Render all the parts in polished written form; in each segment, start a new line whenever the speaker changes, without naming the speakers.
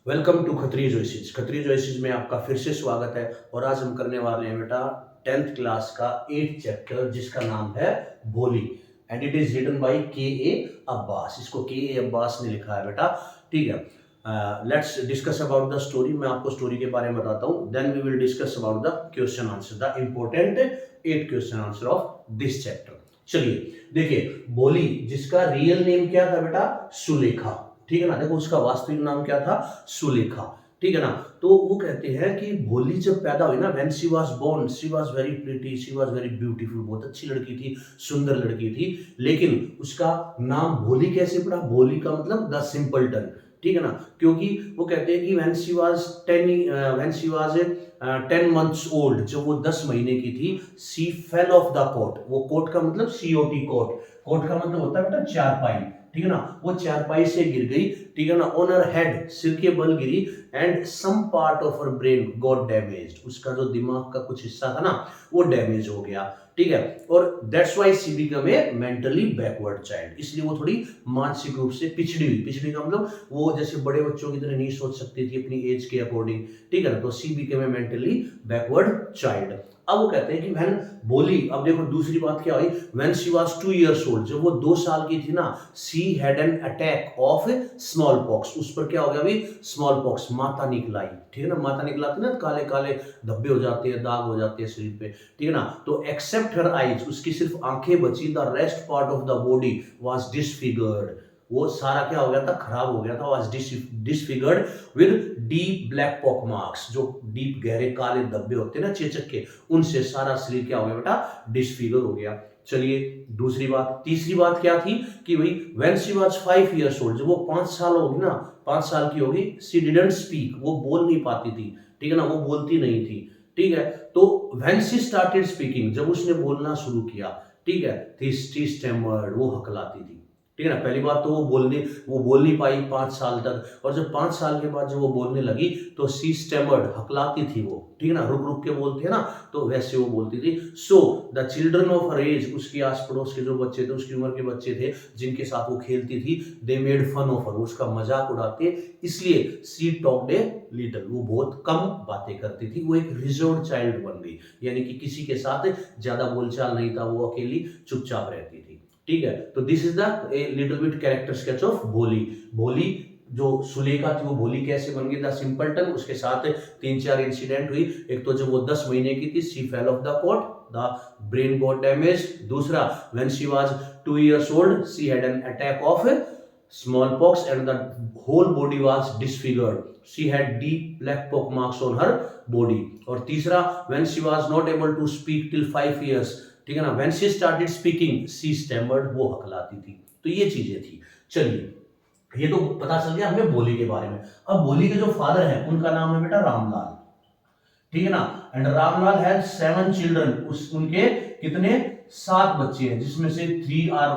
Welcome to Khatri choices. Khatri choices में आपका फिर से स्वागत है। और आज हम करने वाले हैं बेटा 10th क्लास का 8th चैप्टर जिसका नाम है Bholi, and it is written by K A Abbas. इसको के ए अब्बास ने लिखा है बेटा, ठीक है। Let's discuss about the story. मैं आपको स्टोरी के बारे में बताता हूँ, then we will discuss about the question answer, the important 8 question answer of this chapter. चलिए देखिए, भोली जिसका रियल नेम क्या था बेटा, सुलेखा, ठीक है ना। देखो उसका वास्तविक नाम क्या था, सुलेखा, ठीक है ना। तो वो कहते हैं कि भोली जब पैदा हुई ना, when she was born she was very pretty, she was very beautiful, बहुत अच्छी लड़की थी, सुंदर लड़की थी। लेकिन उसका नाम भोली कैसे पड़ा? भोली का मतलब द सिंपलटन, ठीक है ना। क्योंकि वो कहते हैं कि when she was 10 months old, जब वो 10 महीने की थी, she fell of the cot. वो कोट का मतलब COT, कोट, कोट का मतलब होता है बेटा चारपाई, ठीक है ना। वो चारपाई से गिर गई, ठीक है ना। ऑन हर हेड, सिर के बल गिरी, and some part of her brain got damaged. उसका जो दिमाग का कुछ हिस्सा था ना, वो डैमेज हो गया, ठीक है। और that's why she become a mentally backward child. इसलिए वो थोड़ी मानसिक रूप से पिछड़ी हुई। पिछड़ी का मतलब वो जैसे बड़े बच्चों की तरह नहीं सोच सकती थी अपनी एज के अकॉर्डिंग, ठीक है ना। तो she become a mentally backward child. अब वो कहते हैं कि व्हेन बोली, अब देखो दूसरी बात क्या हुई, when she was 2 years old, जब वो 2 साल की थी ना, she had an attack of small pox. उस पर क्या हो गया भाई, स्मॉल पॉक्स, माता निकल आई, ठीक है ना। माता निकलाती ना, काले काले धब्बे हो जाते हैं, दाग हो जाते हैं शरीर पे, ठीक है ना। तो एक्सेप्ट हर आईज, उसकी सिर्फ आंखें बची, the rest part of the body was disfigured. वो सारा क्या हो गया था, खराब हो गया था, was disfigured with deep black pock marks. जो डीप गहरे काले धब्बे होते हैं ना चेचक के, उनसे सारा शरीर क्या हो गया बेटा, डिसफिगर हो गया। चलिए दूसरी बात, तीसरी बात क्या थी कि भाई when she was 5 years old, जब वो 5 साल होगी ना, 5 साल की होगी, शी डिडंट स्पीक, वो बोल नहीं पाती थी, ठीक है ना, वो बोलती नहीं थी, ठीक है। तो व्हेन शी स्टार्टेड स्पीकिंग, जब उसने बोलना शुरू किया, ठीक है, शी स्टैमर्ड, वो हकलाती थी, ठीक है ना। पहली बात तो वो बोल नहीं पाई 5 साल तक, और जब 5 साल के बाद जब वो बोलने लगी तो सी स्टेमर्ड, हकलाती थी वो, ठीक है ना, रुक रुक के बोलते हैं ना, तो वैसे वो बोलती थी। So the children of her age, उसके आस पड़ोस के जो बच्चे थे, उसकी उम्र के बच्चे थे जिनके साथ वो खेलती थी, they made fun of her, उसका मजाक उड़ाते, इसलिए सी टॉक्ड ए लिटिल, वो बहुत कम बातें करती थी, वो एक रिजर्व्ड चाइल्ड बन गई, यानी कि किसी के साथ ज्यादा बोलचाल नहीं था, वो अकेली चुपचाप रहती थी, ठीक है। तो this is the a little bit character sketch of भोली। भोली जो सुलेखा थी, वो भोली कैसे बन गई, द सिंपलटन। उसके साथ 3-4 इंसिडेंट हुई। एक तो जब वो 10 महीने की थी, she fell of the cot, the brain got damage. दूसरा, when she was 2 years old, she had an attack of smallpox and the whole body was disfigured. She had deep black pock marks on her body. और तीसरा, when she was not able to speak till 5 years, ठीक है ना, when she started speaking she stammered, वो हकलाती थी। तो ये चीजें थी। चलिए, ये तो पता चल गया हमें भोली के बारे में। अब भोली के जो फादर हैं उनका नाम है बेटा रामलाल, ठीक है ना। एंड रामलाल हैड 7 चिल्ड्रन, उनके कितने, 7 बच्चे हैं, जिसमें से 3 are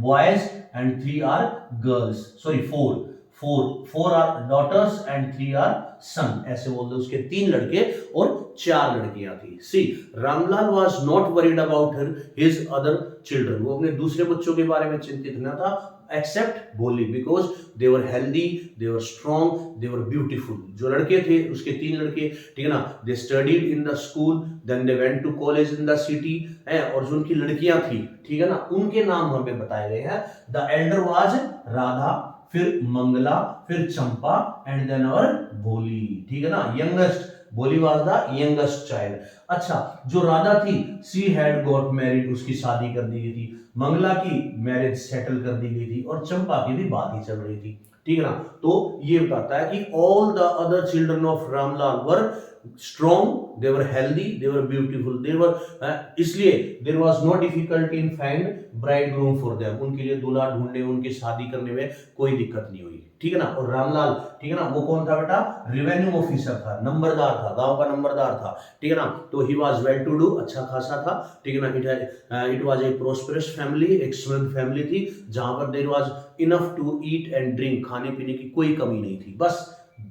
boys and 3 are girls, sorry 4 are daughters and 3 are son, ऐसे बोल दो। उसके 3 लड़के और 4 लड़कियां थी। See Ramlal was not worried about his other children, वो अपने दूसरे बच्चों के बारे में चिंतित न था, except Bholi, because they were healthy, they were strong, they were beautiful. जो लड़के थे, उसके 3 लड़के, ठीक है ना, they studied in the school, then they went to college in the city, और जो उनकी लड़कियां थी, ठीक है ना, उनके नाम हमें बताए गए हैं। द एल्डर वाज राधा, फिर मंगला, फिर चंपा, एंड देन अवर भोली, ठीक है ना। यंगेस्ट, भोली वाज द यंगेस्ट चाइल्ड। अच्छा, जो राधा थी, सी हैड गॉट मैरिड, उसकी शादी कर दी गई थी। मंगला की मैरिज सेटल कर दी गई थी, और चंपा की भी बात ही चल रही थी, ठीक है ना। तो ये बताता है कि all the other children of Ramlal were strong, they were healthy, they were beautiful, they were, इसलिए there was no difficulty in find bride groom for them, उनके लिए दूल्हा ढूंढने, उनकी शादी करने में कोई दिक्कत नहीं हुई, ठीक है ना। और रामलाल, ठीक है ना, वो कौन था बेटा, रेवेन्यू ऑफिसर था, नंबरदार था, गांव का नंबरदार था, ठीक है ना। तो he was well to do, अच्छा खासा था, ठीक है ना। It was a prosperous family, एक समृद्ध फैमिली थी, जहां पर there was enough to eat and drink, खाने पीने की कोई कमी नहीं थी। बस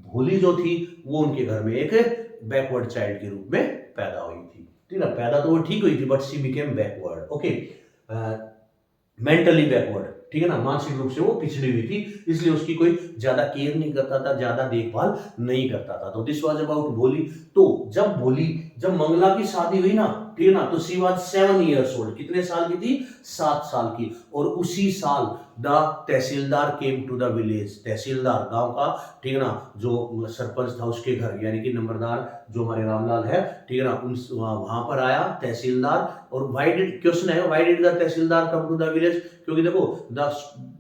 भोली जो थी, वो उनके घर में एक बैकवर्ड चाइल्ड के रूप में पैदा हुई थी, ठीक है ना। पैदा तो वो ठीक हुई थी, but she became backward, okay, mentally backward, ठीक है ना, मानसिक रूप से वो पिछड़ी हुई थी, इसलिए उसकी कोई ज्यादा केयर नहीं करता था, ज्यादा देखभाल नहीं करता था। तो दिस वाज अबाउट भोली। तो जब मंगला की शादी हुई ना, ठीक है ना, तो शी वाज 7 years old। कितने साल की थी? 7 साल की। और उसी साल the tehsildar came to the village. Tahsildar गांव का, ठीक है ना, जो सरपंच था उसके घर, यानी कि नंबरदार जो हमारे रामलाल है, ठीक है ना, वहां पर आया तहसीलदार। और व्हाई डिड, क्वेश्चन है, why did the tehsildar come to the village? क्योंकि देखो, the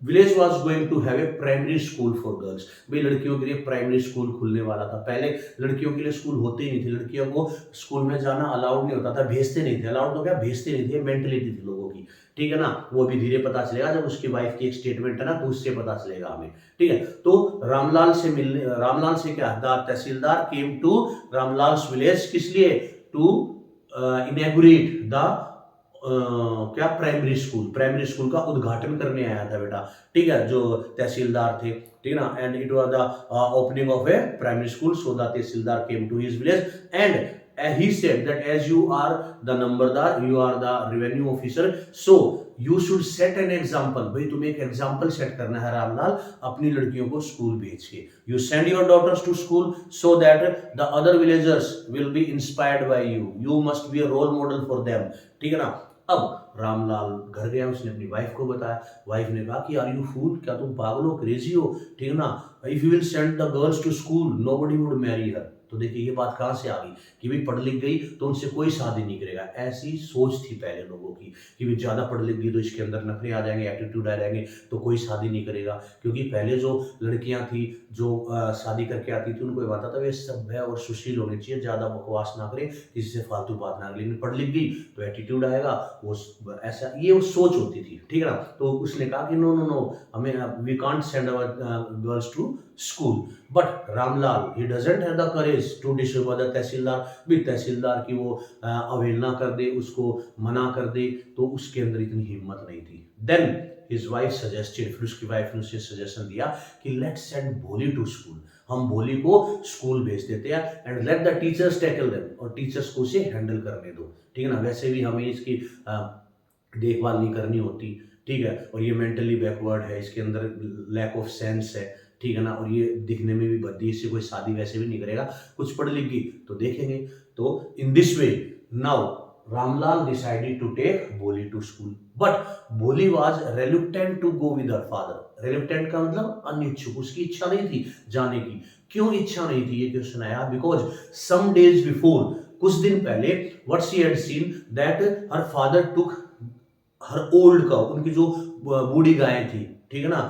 village was going to have a primary school for girls. भाई लड़कियों के लिए प्राइमरी स्कूल खुलने वाला था। पहले लड़कियों के लिए स्कूल होते ही नहीं थे, लड़कियों को स्कूल में जाना अलाउड नहीं होता था, भेजते नहीं थे। अलाउड तो क्या, भेजते नहीं थे, मेंटेलिटी थी लोगों की, ठीक है ना। वो भी धीरे पता चलेगा जब उसकी वाइफ की एक स्टेटमेंट है ना, तो उससे पता चलेगा हमें, ठीक है। तो रामलाल से क्या, the tehsildar came to Ramlal's village, किस लिए? टू इनैगुरेट द क्या, प्राइमरी स्कूल का उद्घाटन करने आया था बेटा, ठीक है, जो तहसीलदार थे, ठीक है ना। And it was the opening of a primary school, so the tehsildar came to his village and he said that as you are the numberdar, you are the revenue officer, so you should set an example। भाई तुम्हें एक example set करना है रामलाल, अपनी लड़कियों को school भेज के। You send your daughters to school so that the other villagers will be inspired by you। You must be a role model for them, ठीक है ना। अब रामलाल घर गया, उसने अपनी वाइफ को बताया। वाइफ ने कहा कि आर यू फूल, क्या तुम पागल हो, क्रेजी हो, ठीक है ना। If you will send the girls to school nobody would marry her. तो देखिए ये बात कहाँ से आ गई कि भाई पढ़ लिख गई तो उनसे कोई शादी नहीं करेगा। ऐसी सोच थी पहले लोगों की कि भाई ज्यादा पढ़ लिख गई तो इसके अंदर नखरे आ जाएंगे, एटीट्यूड आ जाएंगे, तो कोई शादी नहीं करेगा। क्योंकि पहले जो लड़कियां थी जो शादी करके आती थी, उनको ये बात था वे सभ्य और सुशील होनी चाहिए, ज्यादा बकवास ना करे, किसी से फालतू बात ना करे। लेकिन पढ़ लिख गई तो एटीट्यूड आएगा, वो ऐसा, ये वो सोच होती थी, ठीक है ना। तो उसने कहा कि नो नो नो, हमें we can't send our girls to school. But Ramlal he doesn't have the courage to disobey the tahsildar. भी तहसीलदार की वो अवहेलना कर दे, उसको मना कर दे, तो उसके अंदर इतनी हिम्मत नहीं थी। देन हिज वाइफ सजेस्टेड, फिर उसकी वाइफ ने उसे सजेशन दिया कि लेट्स सेंड भोली टू स्कूल। हम भोली को स्कूल भेज देते हैं and let the teachers tackle them, और टीचर्स को उसे हैंडल करने दो, ठीक है ना। वैसे भी हमें इसकी देखभाल नहीं करनी होती, ठीक है। और ये मेंटली बैकवर्ड है, इसके अंदर लैक ऑफ सेंस है, ठीक है ना। और ये दिखने में भी भद्दी, इससे कोई शादी वैसे भी नहीं करेगा। कुछ पढ़ लिख गई तो देखेंगे। तो in this way now Ramlal decided to take Bholi to school, but Bholi was reluctant to go with her father. Reluctant का मतलब अनिच्छुक, उसकी इच्छा नहीं थी जाने की। क्यों इच्छा नहीं थी, ये क्वेश्चन आया। बिकॉज सम डेज बिफोर, कुछ दिन पहले, what she had seen that her father took her old cow, उनकी जो बूढ़ी गाय थी, ठीक है ना,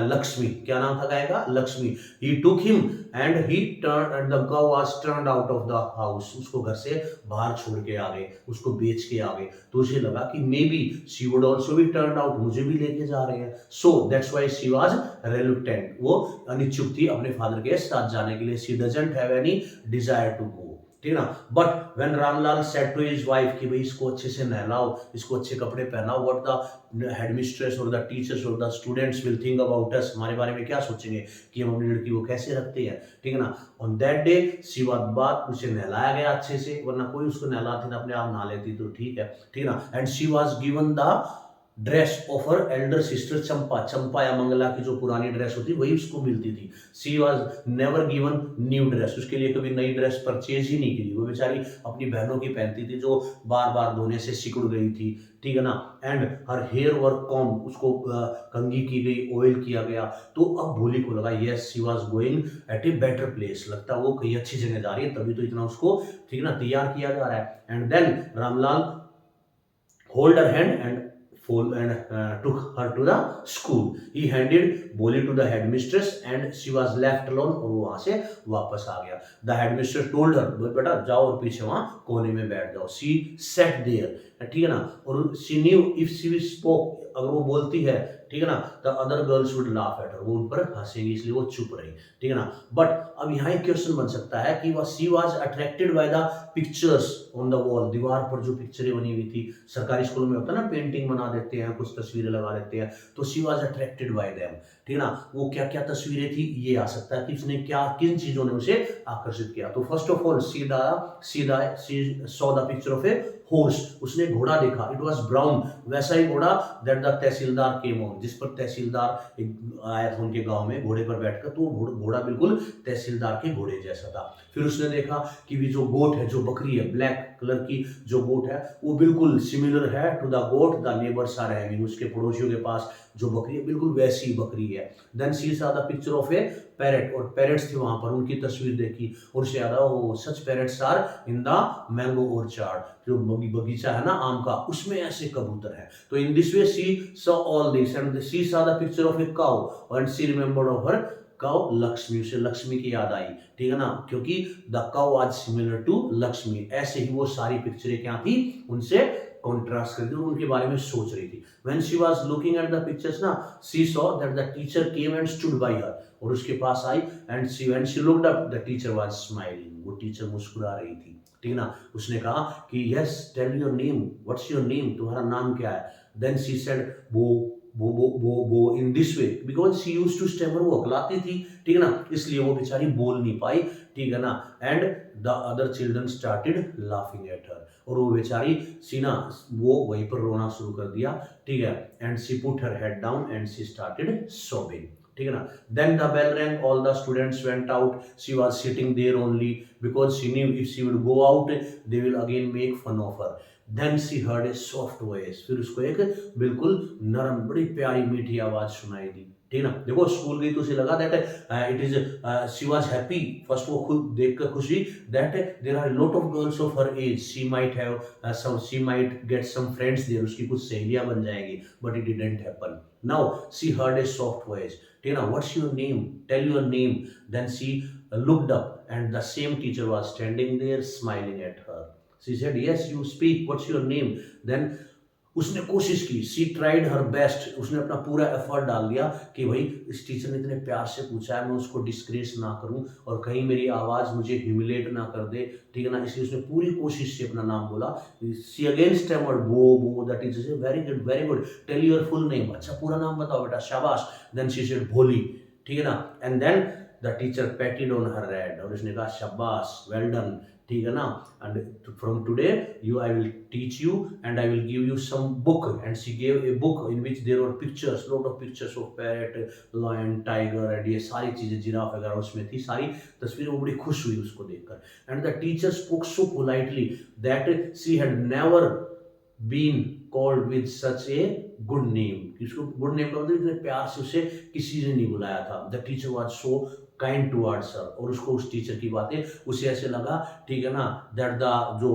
लक्ष्मी, क्या नाम था गाय का? Lakshmi. He took him and he turn, the cow was turned out of the house. उसको घर से बाहर छोड़ के आ गए, उसको बेच के आ गए। तो उसे लगा कि may be she would also be turned out, मुझे भी लेके जा रहे हैं। So that's why she was reluctant, वो अनिच्छुक थी अपने फादर के साथ जाने के लिए। She doesn't have any desire to go, ठीक है ना। But when Ramlal said to his wife कि भाई इसको अच्छे से नहलाओ, इसको अच्छे कपड़े पहनाओ, व्हाट द हेडमिस्ट्रेस और द टीचर्स और the students will think about us, हमारे बारे में क्या सोचेंगे कि हम अपनी लड़की को कैसे रखते हैं, ठीक है ना। On that day she was बात, उसे नहलाया गया अच्छे से, वरना कोई उसको नहलाती ना, अपने आप नहा लेती तो ठीक है, ठीक है ना। And she was given the dress of her elder sister Champa. Champa या मंगला की जो पुरानी ड्रेस होती वही उसको मिलती थी। She was never given new dress, उसके लिए कभी नई ड्रेस परचेज ही नहीं की। वो बेचारी अपनी बहनों की पहनती थी जो बार बार धोने से सिकुड़ गई थी, ठीक है ना। And her hair were comb, उसको कंघी की गई, ऑयल किया गया। तो अब भोली को लगा yes she was going at a better place, लगता वो कहीं अच्छी जगह जा रही है, तभी तो इतना उसको, ठीक है ना, तैयार किया जा रहा है। And then Ramlal hold her hand and took her to the school. He handed Boli to the headmistress and she was left alone, और वो वहां से वापस आ गया। The headmistress told her, बेटा जाओ और पीछे वहां कोने में बैठ जाओ। She sat there, ठीक है ना। और she knew if she spoke, अगर वो बोलती है, ठीक है ना, the other girls would laugh at her, वो उन पर हंसेंगी, इसलिए वो चुप रही, ठीक है ना। बट अब यहाँ एक क्वेश्चन बन सकता है कि she was attracted by the pictures on the wall, दीवार पर जो पिक्चरें बनी हुई थी, सरकारी स्कूलों में होता है ना, पेंटिंग बना देते हैं, कुछ तस्वीरें लगा देते हैं, तो she was attracted by them, ठीक है ना। वो क्या क्या तस्वीरें थी, ये आ सकता है कि उसने क्या, किन चीजों ने उसे आकर्षित किया। तो first of all she saw the picture of a horse, उसने घोड़ा देखा, इट वाज ब्राउन, वैसा ही घोड़ा that the tehsildar came on, जिस पर तहसीलदार एक आया था उनके गांव में घोड़े पर बैठकर, तो वो घोड़ा बिल्कुल तहसीलदार के घोड़े जैसा था। फिर उसने देखा कि भी जो गोट है, जो बकरी है, ब्लैक कलर की जो गोट है, वो बिल्कुल सिमिलर है to the goat the neighbours are having, उसके पड़ोसियों के पास जो बकरी है बिल्कुल वैसी बकरी है। Then she saw the picture of a parrot, और पैरेट्स थे वहां पर, उनकी तस्वीर देखी और उसे याद आया, oh such parrots are in the mango orchard, जो बगीचा है ना आम का, उसमें ऐसे कबूतर है। तो in this way she saw all this and she saw the picture of a cow and she remembered of her cow Lakshmi, उसे लक्ष्मी की याद आई, ठीक है ना, क्योंकि the cow was similar to Lakshmi. ऐसे ही वो सारी पिक्चरें क्या थी, उनसे कॉन्ट्रास्ट कर दी और उनके बारे में सोच रही थी। When she was looking at the pictures ना, she saw that the teacher came and stood by her, और उसके पास आई and she when she looked up the teacher was smiling, वो टीचर मुस्कुरा रही थी, ठीक है ना। उसने कहा कि yes tell your name, what's your name, तुम्हारा नाम क्या है। देन शी सेड वो in this way because she used to stammer, वो अकलाती थी, ठीक है ना, इसलिए वो बेचारी बोल नहीं पाई, ठीक है ना। And the other children started laughing at her, और वो बेचारी सीना वो वहीं पर रोना शुरू कर दिया, ठीक है। And she put her head down and she started sobbing, ठीक है ना। Then the bell rang, all the students went out, she was sitting there only because she knew if she would go out they will again make fun of her. Then she heard a soft voice, फिर उसको एक बिल्कुल नरम बड़ी प्यारी मीठी आवाज सुनाई दी, ठीक है ना। देखो स्कूल गई तो उसे लगा that it is she was happy, first वो खुद देखकर खुशी that there are lot of girls of her age, she might have some, she might get some friends there, उसकी कुछ सहेलियां बन जाएंगी, but it didn't happen. Now she heard a soft voice, ठीक है ना, what's your name, tell your name. Then she looked up and the same teacher was standing there smiling at her. She said, yes, you speak, what's your name? Then उसने कोशिश की, सी tried her best, उसने अपना पूरा effort डाल दिया कि भाई इस टीचर ने इतने प्यार से पूछा है, मैं उसको डिस्ग्रेस ना करूं और कहीं मेरी आवाज़ मुझे ह्यूमिलेट ना कर दे, ठीक है ना, इसलिए उसने पूरी कोशिश से अपना नाम बोला। सी अगेन स्टैमर्ड, वो द टीचर से very good, tell your full name, अच्छा पूरा नाम बताओ बेटा, शाबाश। देन शी सेड भोली, ठीक है ना। And then the teacher patted on her head, और उसने कहा शाबाश, वेल डन, ठीक है ना। And from today you I will teach you and I will give you some book, and she gave a book in which there were pictures, lot of pictures of parrot, lion, tiger and ये सारी चीजें, giraffe वगैरह उसमें थी, सारी तस्वीरें, वो बड़ी खुश हुई उसको देखकर। And the teacher spoke so politely that she had never been called with such a good name, उसको गुड नेम का मतलब इतने प्यार से उसे किसी ने नहीं बुलाया था। The teacher was so kind towards हर, और उसको उस टीचर की बातें, उसे ऐसे लगा, ठीक है ना, दैट द जो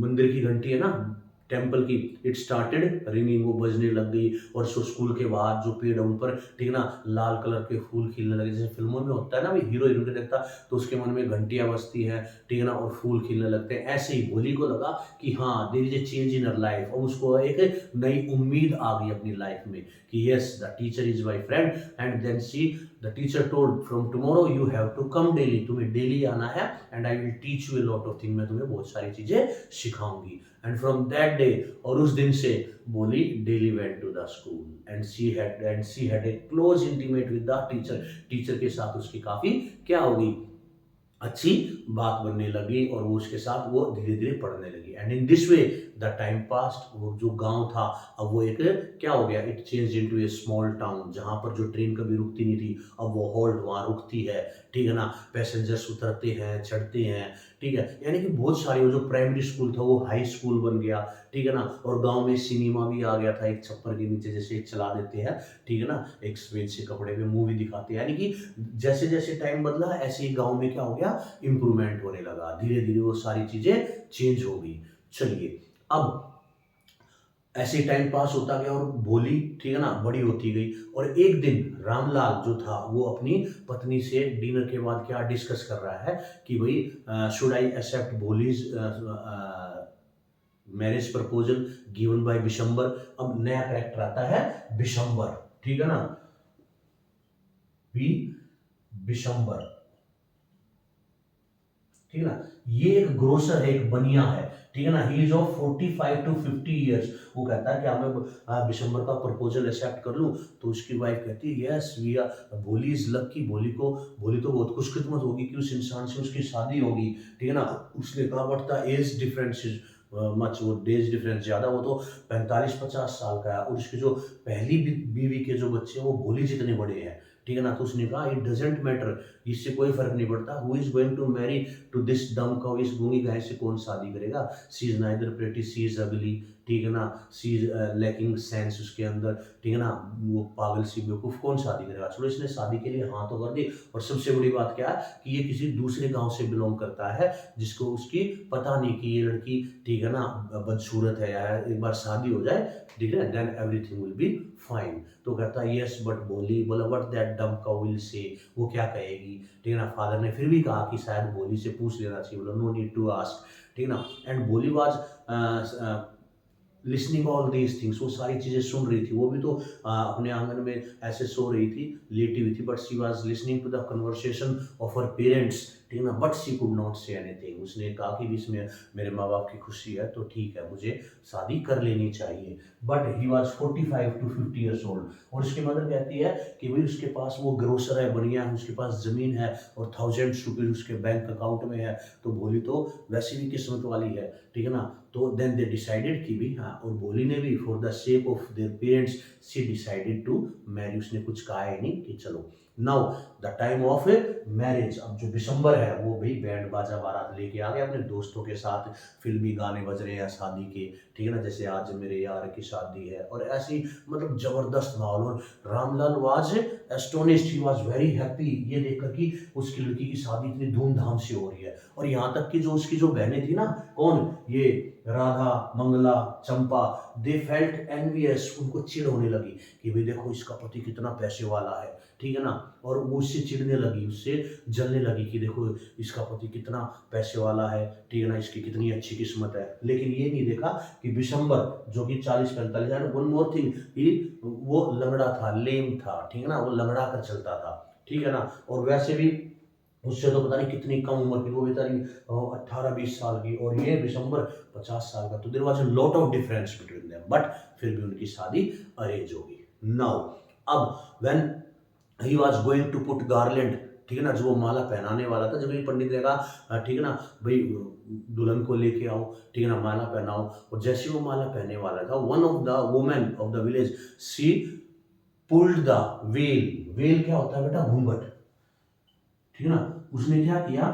मंदिर की घंटी है ना, टेम्पल की, इट स्टार्टेड रिंगिंग, वो बजने लग गई, और स्कूल के बाहर जो पेड़ है उन पर, ठीक है ना, लाल कलर के फूल खिलने लगे, जैसे फिल्मों में होता है ना, भाई हीरो हीरोइन को देखता तो उसके मन में घंटियां बजती हैं, ठीक है ना, और फूल खिलने लगते हैं। ऐसे ही भोली को लगा कि हाँ there is a change in her life, और उसको एक नई उम्मीद आ गई अपनी लाइफ में कि yes the teacher is my friend. And then she the teacher told from tomorrow you have to come daily, तुम्हें डेली आना है, and I will teach you a lot of thing, मैं तुम्हें बहुत सारी चीजें सिखाऊंगी। एंड फ्रॉम दैट डे, और उस दिन से Bholi daily went to the school and she had a close intimate with the teacher, teacher के साथ उसकी काफी क्या होगी, अच्छी बात बनने लगी, और वो उसके साथ वो धीरे धीरे पढ़ने लगी। And in this way the time past, वो जो गांव था अब वो एक क्या हो गया, it change into A small town, जहां पर जो ट्रेन कभी रुकती नहीं थी अब वो हॉल्ट वहां रुकती है, ठीक है ना, पैसेंजर्स उतरते हैं चढ़ते हैं, ठीक है, यानी कि बहुत सारी, वो जो प्राइमरी स्कूल था वो हाई स्कूल बन गया, ठीक है ना। और गांव में सिनेमा भी आ गया था, एक छप्पर के नीचे जैसे एक चला देते हैं, ठीक है ना, एक सफेद से कपड़े में मूवी दिखाते हैं, यानी कि जैसे जैसे टाइम बदला ऐसे ही गांव में क्या हो गया, इंप्रूवमेंट होने लगा, धीरे धीरे वो सारी चीजें चेंज हो गई। चलिए अब ऐसे टाइम पास होता गया और भोली, ठीक है ना, बड़ी होती गई, और एक दिन रामलाल जो था वो अपनी पत्नी से डिनर के बाद क्या डिस्कस कर रहा है कि भाई should I accept Bholi's marriage proposal given by Bishambar. अब नया कैरेक्टर आता है बिशंबर, ठीक है ना, बिशंबर, ठीक है ना, ये एक ग्रोसर है, एक बनिया है, ठीक है ना, he is of 45 to 50 years. वो कहता है कि मैं बिशंबर का प्रपोजल एक्सेप्ट कर लूं, तो उसकी वाइफ कहती है यस वी आर, भोली इज लकी, भोली तो बहुत खुशकिस्मत होगी कि उस इंसान से उसकी शादी होगी, ठीक है ना। उसने कहा but the age difference is much, वो डेज डिफरेंस ज़्यादा, वो तो 45-50 साल का है, और उसकी जो पहली बीवी के जो बच्चे हैं वो भोली जितने बड़े हैं, ठीक है ना। तो उसने कहा इट डजेंट मैटर, इससे कोई फर्क नहीं पड़ता, who is going to marry to this dumb cow, इस गूंगी गाय से कौन शादी करेगा, she is neither pretty she is ugly, ठीक है ना, सी इज लैकिंग सेंस उसके अंदर, ठीक है ना, वो पागल सी बेवकूफ़, कौन शादी करेगा। चलो इसने शादी के लिए हाँ तो कर दी, और सबसे बड़ी बात क्या है कि ये किसी दूसरे गांव से बिलोंग करता है, जिसको उसकी पता नहीं कि ये लड़की, ठीक है ना, बदसूरत है, या एक बार शादी हो जाए, ठीक है, then everything will be fine. तो कहता है यस बट बोली, बोला what that dumb cow will say, वो क्या कहेगी, ठीक है ना। फादर ने फिर भी कहा कि शायद बोली से पूछ लेना चाहिए, बोला नो नीड टू आस्क, ठीक है ना। एंड बोली was listening all these things, वो सारी चीज़ें सुन रही थी, वो भी तो अपने आंगन में ऐसे सो रही थी, लेटी हुई थी, but she was listening to the conversation of her parents, ठीक है ना, but she could not say anything. उसने कहा कि भी इसमें मेरे माँ बाप की खुशी है तो ठीक है, मुझे शादी कर लेनी चाहिए, but he was 45 to 50 years old. और उसकी मदर कहती है कि भाई उसके पास वो ग्रोसर है, बढ़िया है, उसके पास ज़मीन है, और थाउजेंड्स रुपीज़ उसके बैंक अकाउंट में है, तो बोली तो वैसे भी किस्मत वाली है, ठीक है ना। तो देन दे डिसाइडेड कि भी हाँ, और बोली ने भी for the sake of their parents she decided to marry, उसने कुछ कहा है नहीं कि चलो now the time of marriage. अब जो दिसंबर है वो भाई बैंड बाजा बारात लेके आ गया अपने दोस्तों के साथ, फिल्मी गाने बज रहे हैं शादी के, ठीक है ना, जैसे आज मेरे यार की शादी है, और ऐसी मतलब जबरदस्त माहौल। और Ramlal was astonished, he was very happy ये देखकर कि उसकी लड़की की शादी इतनी धूमधाम से हो रही है। और यहाँ तक कि जो उसकी जो बहनें थी ना, कौन, ये राधा, मंगला, चंपा, दे फेल्ट एनवियस, उनको चिढ़ होने लगी कि भाई देखो इसका पति कितना पैसे वाला है, ठीक है ना। और वो उससे चिढ़ने लगी, उससे जलने लगी कि देखो इसका पति कितना पैसे वाला है, ठीक है ना, इसकी कितनी अच्छी किस्मत है। लेकिन ये नहीं देखा कि बिशंबर जो कि 40-45 एंड वन मोर थिंग, वो लंगड़ा था, लेम था, ठीक है ना, वो लंगड़ा कर चलता था, ठीक है ना। और वैसे भी उससे तो पता नहीं कितनी कम उम्र की, वो बेचारी 18-20 साल की, और ये दिसंबर 50 साल का। तो there was a lot of difference between them, but फिर भी उनकी शादी अरेंज होगी। नाउ अब when he was going to put garland, ठीक है ना, जो वो माला पहनाने वाला था, जब ये पंडित ने कहा ठीक है ना भाई दुल्हन को लेके आओ, ठीक है ना, माला पहनाओ, और जैसे वो माला पहनने वाला था, one of the women of the village she pulled the well. Well क्या होता है बेटा, घूंघट, ठीक है ना। उसने क्या किया,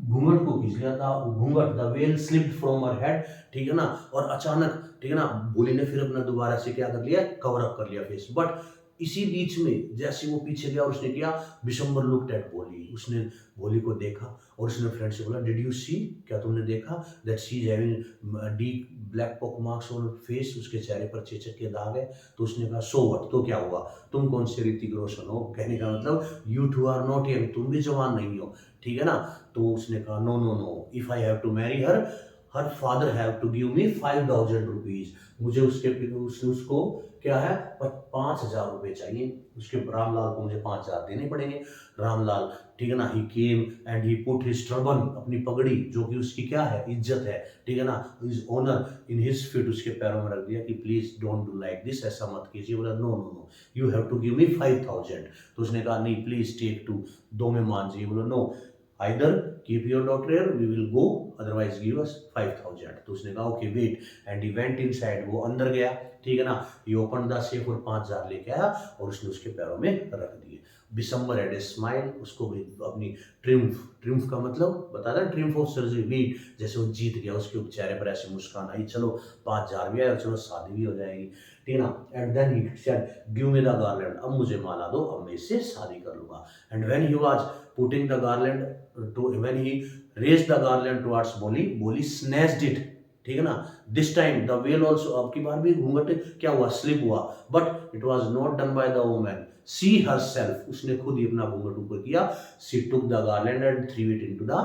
घूंघट को खींच लिया था, घूंघट, the veil slipped from her head, ठीक है ना। और अचानक, ठीक है ना, बोली ने फिर अपना दोबारा से क्या कर लिया, कवर अप कर लिया फेस। बट इसी बीच में जैसे वो पीछे गया और उसने किया, बिशंबर लुक्ड एट बोली, उसने बोली को देखा, और उसने फ्रेंड से बोला डिड यू सी, क्या तुमने देखा, that she is having deep black pock marks on face, उसके चेहरे पर चेचक के दाग है। तो उसने कहा सो व्हाट, तो क्या हुआ, तुम कौन से ऋतिक रोशन हो, कहने का मतलब you two are not young, तुम भी जवान नहीं हो, ठीक है ना। तो उसने कहा no no no, if I have to marry her, her father have to give me 5000 rupees, मुझे उसको क्या है 5000 रुपये चाहिए, उसके रामलाल को मुझे 5000 देने पड़ेंगे। रामलाल, ठीक है ना, he came and he put his turban, अपनी पगड़ी जो कि उसकी क्या है, इज्जत है, ठीक है ना, his honour in his feet, उसके पैरों में रख दिया कि please don't do like this, ऐसा मत कीजिए। बोला no no no, you have to give me 5000। तो उसने कहा नहीं प्लीज टेक टू, दो में मान जाइए। बोला no, either keep your daughter here, we will go, otherwise give us 5000। तो उसने कहा okay wait, and he went inside, वो अंदर गया, ठीक है ना, ये ओपन द सेफ और 5000 लेके आया और उसने उसके पैरों में रख दिए। बिशंबर हैड ए स्माइल, उसको भी अपनी ट्रिम्फ, ट्रिम्फ का मतलब बता दें, ट्रिम्फ ऑफ सर्जरी भी, जैसे वो जीत गया, उसके चेहरे पर ऐसे मुस्कान आई, चलो 5000 भी आया, चलो शादी भी हो जाएगी, ठीक है ना। And then he said give me the garland, अब मुझे माला दो, अब मैं इससे शादी कर लूंगा। And when he was putting the garland to, when he raised the garland towards Bholi, Bholi snatched it, ठीक है ना। This time the veil also, अब की बार भी घूंघट क्या हुआ, स्लिप हुआ, but it was not done by the women, she herself, उसने खुद ही अपना घूंघट ऊपर किया। She took the garland and threw it into the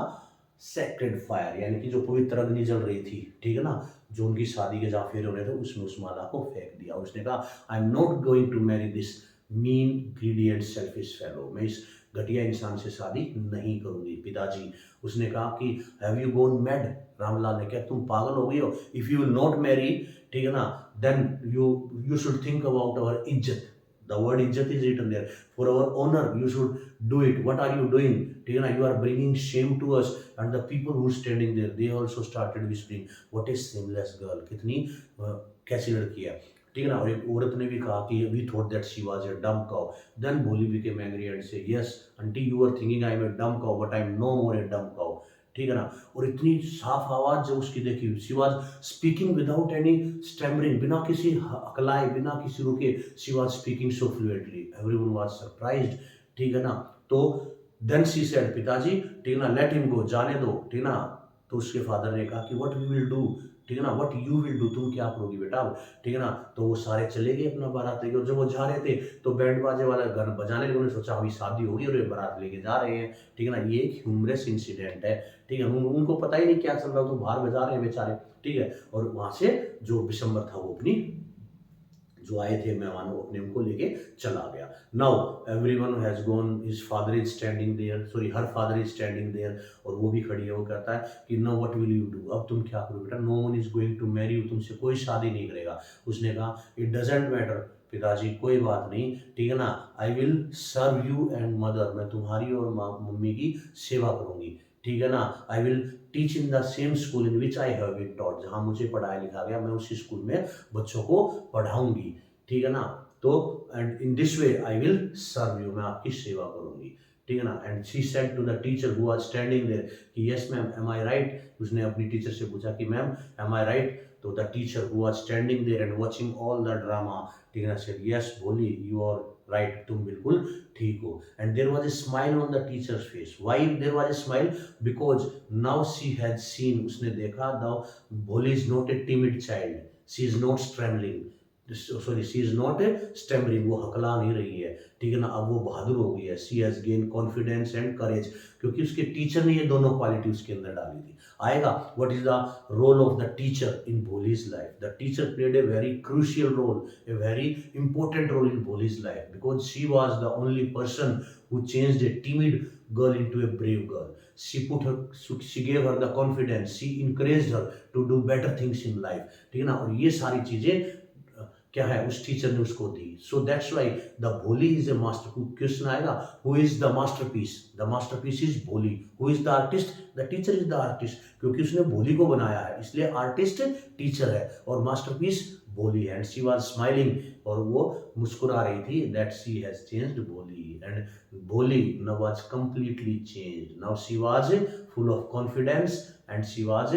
sacred fire, यानी कि जो पवित्र अग्नि जल रही थी, ठीक है ना, जो उनकी शादी के जहाँ फेरे होने थे, उसमें उस माला को फेंक दिया। उसने कहा I am not going to marry this mean greedy and selfish fellow, मैं इस घटिया इंसान से शादी नहीं करूंगी पिताजी। उसने कहा कि have you gone mad, Ramlal ने कहा तुम पागल हो गई हो, if you will not marry, ठीक है ना, then you should think about our izzat, the word izzat is written there, for our honour you should do it, what are you doing, ठीक है ना, you are bringing shame to us, and the people who standing there they also started whispering what is seamless girl, कितनी कैसी लड़की है, ठीक है ना। और एक औरत ने भी कहा कि we thought that she was a dumb cow, then Bholi became angry and say yes aunty you are thinking I am a dumb cow but I am no more a dumb cow, ठीक है ना। और इतनी साफ आवाज जब उसकी देखी, she was speaking without any stammering, बिना किसी हकलाए, बिना किसी रुके, she was speaking so fluently, everyone was surprised, ठीक है ना। तो देन शी सेड, पिताजी, ठीक है ना, लेट हिम गो, जाने दो, ठीक है ना। तो उसके फादर ने कहा कि व्हाट वी विल डू, ठीक है ना, व्हाट यू विल डू, तुम क्या करोगी बेटा, ठीक है ना। तो वो सारे चले गए अपना बारात लेके, और जब वो जा रहे थे तो बैंड बाजे वाला गाना बजाने लगे, उन्होंने सोचा अभी शादी होगी और ये बारात लेके जा रहे हैं, ठीक है ना। ये एक ह्यूमरस इंसिडेंट है, ठीक है, उनको पता ही नहीं क्या चल रहा, तो बाहर बजा रहे हैं बेचारे, ठीक है। और वहां से जो विशंबर था वो अपनी जो आए थे मेहमानों अपने उनको लेके चला गया। Now everyone has gone, his father is standing there, sorry her father is standing there, और वो भी खड़ी है, वो कहता है कि no what will you do, अब तुम क्या करो बेटा, no one is going to marry you, तुमसे कोई शादी नहीं करेगा। उसने कहा इट डजेंट मैटर पिताजी, कोई बात नहीं, ठीक है ना, I will serve you and mother, मैं तुम्हारी और मम्मी की सेवा करूंगी, ठीक है ना। I will teach in the same school in which I have been taught, जहाँ मुझे पढ़ाया लिखा गया मैं उसी स्कूल में बच्चों को पढ़ाऊंगी, ठीक है ना। तो and in this way I will serve you, मैं आपकी सेवा करूंगी, ठीक है ना। And she said to the teacher who was standing there कि yes ma'am am I right, उसने अपनी टीचर से पूछा कि मैम एम आई राइट, तो the teacher who was standing there and watching all the drama, ठीक है ना, said yes Bholi you are right, तुम बिल्कुल ठीक हो। And there was a smile on the teacher's face, why there was a smile, because now she had seen, उसने देखा the Bholi is not a timid child, she is not stammering, sorry she is not stammering, वो हकला नहीं रही है, ठीक है ना, अब वो बहादुर हो गई है, she has gain confidence and courage, क्योंकि उसके टीचर ने ये दोनों क्वालिटी उसके अंदर डाली थी। आएगा what is the role of the teacher in Bholi's life, the teacher played a very crucial role, a very important role in Bholi's life, because she was the only person who changed a timid girl into a brave girl. She gave her the confidence, she encouraged her to do better things in life, ठीक है ना। और ये सारी चीजें क्या है उस टीचर ने उसको दी। So that's why the Bholi is a master, question आएगा who is the masterpiece, the masterpiece is Bholi, who is the artist, the teacher is the artist, क्योंकि उसने भोली को बनाया है इसलिए आर्टिस्ट टीचर है और मास्टरपीस भोली है। एंड शी वाज स्माइलिंग, और वो मुस्कुरा रही थी, दैट शी हैज चेंज्ड भोली, एंड भोली now was completely changed, now she was full of confidence and she was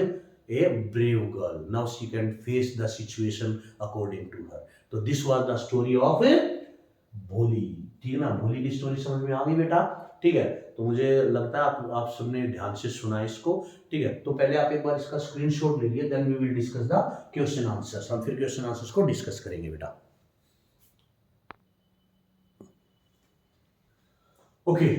a brave girl, now she can face the situation according to her. तो this was the story of भोली, ठीक है ना। भोली की story समझ में आ गई बेटा, ठीक है। तो मुझे लगता है आप सबने ध्यान से सुना इसको, ठीक है। तो पहले आप एक बार इसका स्क्रीनशॉट ले लिए, then we will discuss the question answers, हम फिर क्वेश्चन आंसर्स को डिस्कस करेंगे बेटा। ओके,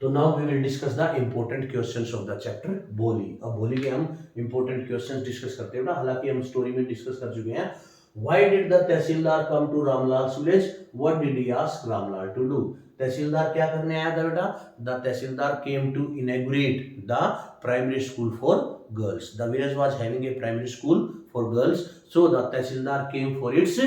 तो now we will discuss the important questions of the chapter Bholi. अब भोली के हम इंपॉर्टेंट क्वेश्चंस डिस्कस करते हैं, हालांकि हम स्टोरी में डिस्कस कर चुके हैं। Why did the tehsildar come to Ramlal village, what did he ask Ramlal to do. Tehsildar क्या करने आया था बेटा, the tehsildar came to inaugurate the primary school for girls, the village was having a primary school for girls, so the tehsildar came for its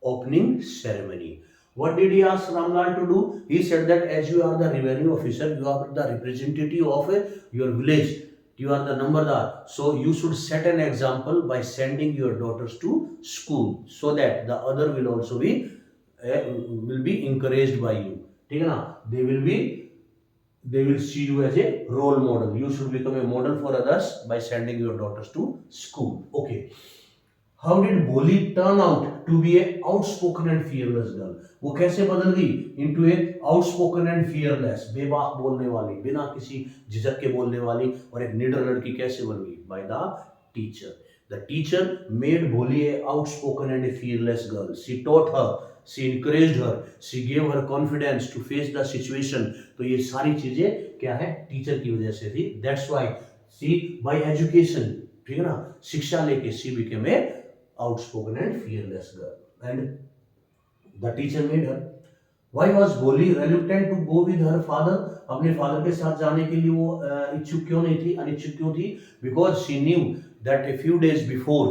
opening ceremony. What did he ask Ramlal to do? He said that as you are the revenue officer, you are the representative of your village, you are the nambardar, so you should set an example by sending your daughters to school, so that the other will also be encouraged by you, ठीक है ना। they will see you as a role model, you should become a model for others by sending your daughters to school. Okay, how did Boli turn out to be a outspoken and fearless girl? वो कैसे बदल गई into a outspoken and fearless, बेबाक बोलने वाली, बिना किसी झिझक के बोलने वाली और एक निडर लड़की कैसे बन गई? By the teacher. The teacher made Boli a outspoken and a fearless girl. She taught her, she encouraged her, she gave her confidence to face the situation. तो ये सारी चीजें क्या है? टीचर की वजह से थी. That's why she by education, ठीक है ना, शिक्षा लेके she became a outspoken and fearless girl, and the teacher made her. Why was Boli reluctant to go with her father? अपने फादर के साथ जाने के लिए वो इच्छुक क्यों नहीं थी, अनिच्छुक क्यों थी? Because she knew that a few days before,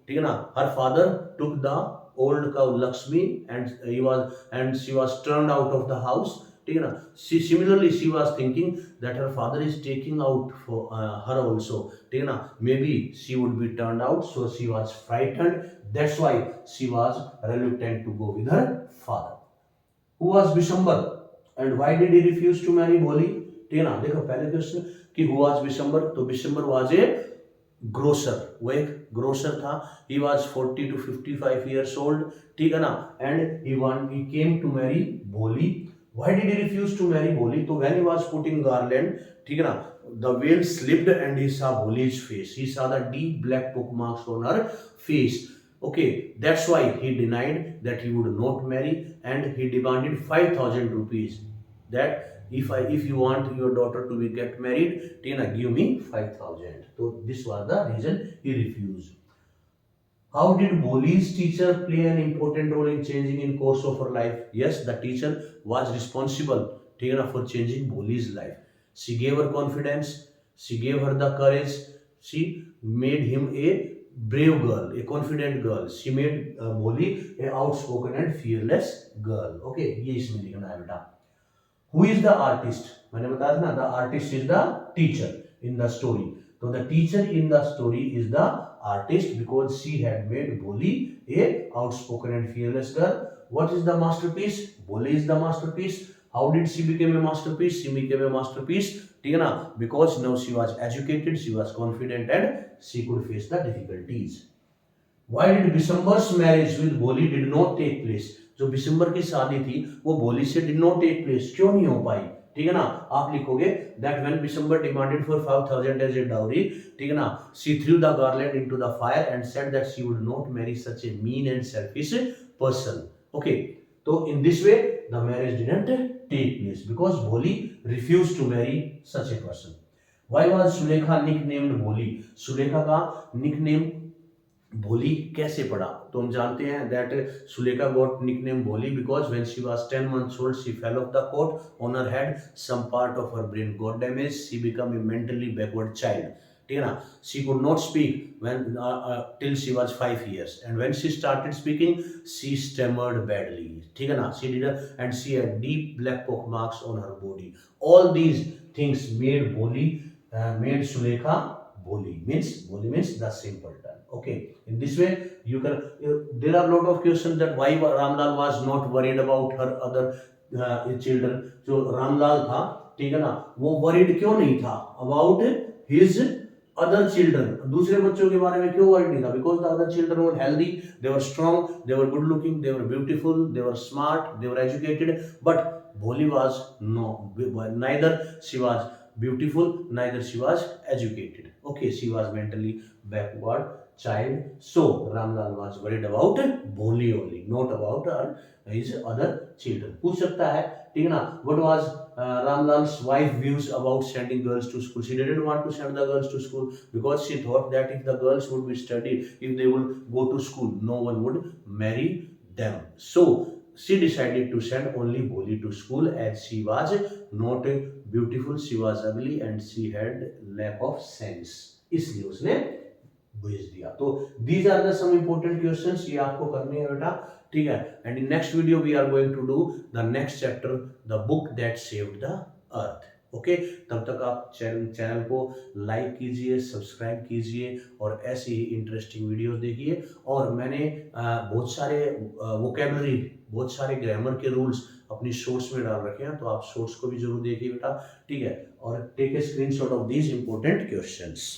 ठीक है ना, her father took the old cow Lakshmi, and she was turned out of the house. ठीक है ना. Similarly she was thinking that her father is taking out for her also. ठीक है ना. Maybe she would be turned out, so she was frightened. That's why she was reluctant to go with her father. Who was Bishambar and why did he refuse to marry Boli? ठीक है ना. देखो पहले question कि who was Bishambar, तो Bishambar was a grocer, वो एक grocer था. He was 40 to 55 years old. ठीक है ना. And he came to marry Bholi. Why did he refuse to marry Bholi? तो when he was putting garland, ठीक है ना, the veil slipped and he saw Bholi's face. He saw the deep black book marks on her face. Okay, that's why he denied that he would not marry, and he demanded 5,000 rupees. That if you want your daughter to be get married, Tina, give me 5,000. So this was the reason he refused. How did Boli's teacher play an important role in changing in course of her life? Yes, the teacher was responsible, Tina, for changing Boli's life. She gave her confidence. She gave her the courage. She made him a brave girl, a confident girl. She made Boli a outspoken and fearless girl. Okay, ये इसमें लिखना है बेटा. Who is the artist? मैंने बताया था ना, the artist is the teacher in the story. So the teacher in the story is the artist because she had made Boli a outspoken and fearless girl. What is the masterpiece? Boli is the masterpiece. How did she become a masterpiece? She became a masterpiece, ठीक है ना, because now she was educated, she was confident, and she could face the difficulties. Why did Bishambar's marriage with Boli did not take place? जो बिशंबर की शादी थी वो बोली से did not take place. क्यों नहीं हो पाई? ठीक है ना. आप लिखोगे that when Bishambar demanded for 5,000 as a dowry, ठीक है ना, she threw the garland into the fire and said that she would not marry such a mean and selfish person. Okay, so in this way the marriage didn't take place because Boli refused to marry such a person. Why was Sulekha nicknamed Boli? Sulekha का nickname भोली कैसे पड़ा? तो हम जानते हैं that Sulekha got nickname Boli because when she was 10 months old she fell off the cot on her head. Some part of her brain got damaged. She became a mentally backward child. ठीक है ना. She could not speak when till she was 5 years, and when she started speaking she stammered badly. ठीक है ना. She did and she had deep black pock marks on her body. All these things made Sulekha Boli means the simpleton. Okay, in this way you can. There are a lot of questions that why Ramlal was not worried about her other children. जो रामलाल था, ठीक है ना, वो worried क्यों नहीं था about his other children? दूसरे बच्चों के बारे में क्यों worried नहीं था? Because the other children were healthy, they were strong, they were good looking, they were beautiful, they were smart, they were educated. But Boli was neither she was beautiful, neither she was educated. Okay, she was mentally backward child. So Ramlal was worried about Boli only, not about his other children. पूछ सकता है, ठीक है ना. What was Ramlal's wife views about sending girls to school? She didn't want to send the girls to school because she thought that if the girls would be studied, if they would go to school, no one would marry them. So she decided to send only Boli to school as she was not beautiful, she was ugly and she had lack of sense. इसलिए उसने भेज दिया. तो these are the some important questions, ये आपको करने हैं बेटा, ठीक है. And in next video we are going to do the next chapter, the book that saved the earth. Okay, तब तक आप चैनल को लाइक कीजिए, सब्सक्राइब कीजिए और ऐसे ही इंटरेस्टिंग वीडियोस देखिए. और मैंने बहुत सारे वोकेबलरी, बहुत सारे ग्रामर के रूल्स अपनी शॉर्ट्स में डाल रखे हैं, तो आप शॉर्ट्स को भी जरूर देखिए बेटा, ठीक है. और take a screenshot of these important questions.